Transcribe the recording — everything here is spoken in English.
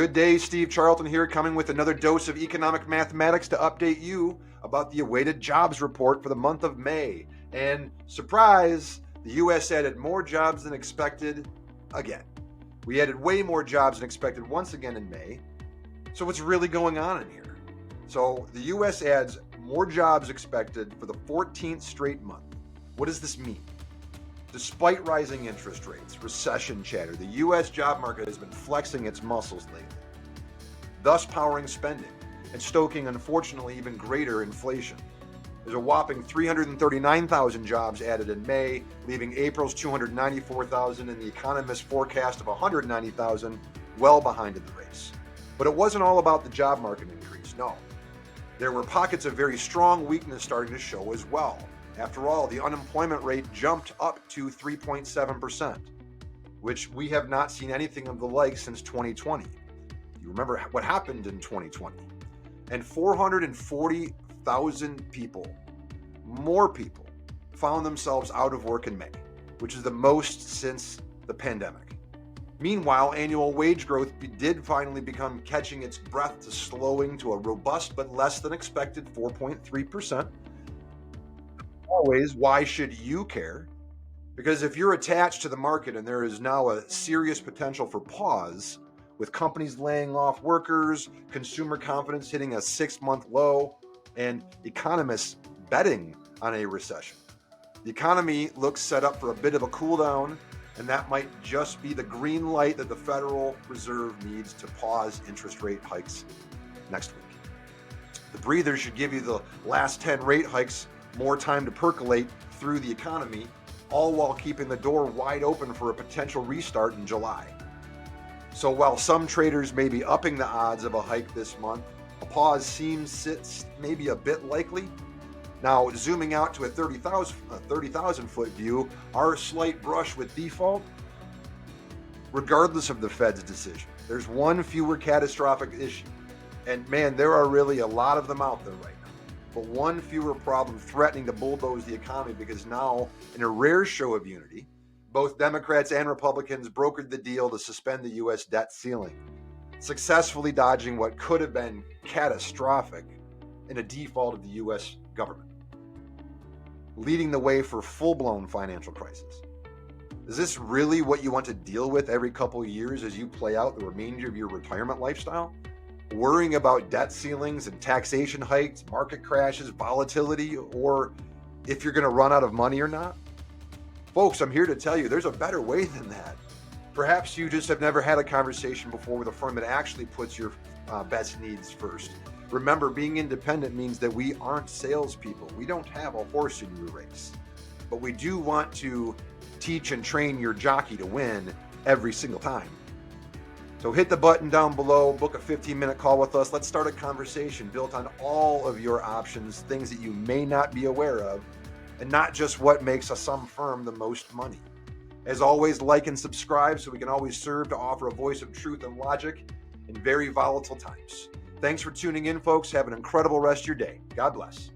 Good day, Steve Charlton here, coming with another dose of economic mathematics to update you about the awaited jobs report for the month of May. And surprise, the U.S. added more jobs than expected again. We added way more jobs than expected once again in May. So what's really going on in here? So the U.S. adds more jobs expected for the 14th straight month. What does this mean? Despite rising interest rates, recession chatter, the U.S. job market has been flexing its muscles lately, thus powering spending and stoking, unfortunately, even greater inflation. There's a whopping 339,000 jobs added in May, leaving April's 294,000 and the economist's forecast of 190,000 well behind in the race. But it wasn't all about the job market increase, no. There were pockets of very strong weakness starting to show as well. After all, the unemployment rate jumped up to 3.7%, which we have not seen anything of the like since 2020. You remember what happened in 2020. And 440,000 people, more people, found themselves out of work in May, which is the most since the pandemic. Meanwhile, annual wage growth did finally become catching its breath to slowing to a robust but less than expected 4.3%. Always, why should you care? Because if you're attached to the market and there is now a serious potential for pause, with companies laying off workers, consumer confidence hitting a 6-month low, and economists betting on a recession, the economy looks set up for a bit of a cool down, and that might just be the green light that the Federal Reserve needs to pause interest rate hikes next week. The breather should give you the last 10 rate hikes more time to percolate through the economy, all while keeping the door wide open for a potential restart in July. So while some traders may be upping the odds of a hike this month, a pause seems maybe a bit likely. Now, zooming out to a 30,000 foot view, our slight brush with default, regardless of the Fed's decision, there's one fewer catastrophic issue. And man, there are really a lot of them out there right now. But one fewer problem threatening to bulldoze the economy, because now, in a rare show of unity, both Democrats and Republicans brokered the deal to suspend the U.S. debt ceiling, successfully dodging what could have been catastrophic in a default of the U.S. government, leading the way for full-blown financial crisis. Is this really what you want to deal with every couple of years as you play out the remainder of your retirement lifestyle? Worrying about debt ceilings and taxation hikes, market crashes, volatility, or if you're going to run out of money or not? Folks, I'm here to tell you there's a better way than that. Perhaps you just have never had a conversation before with a firm that actually puts your best needs first. Remember, being independent means that we aren't salespeople. We don't have a horse in your race. But we do want to teach and train your jockey to win every single time. So hit the button down below, book a 15-minute call with us. Let's start a conversation built on all of your options, things that you may not be aware of, and not just what makes some firm the most money. As always, like and subscribe so we can always serve to offer a voice of truth and logic in very volatile times. Thanks for tuning in, folks. Have an incredible rest of your day. God bless.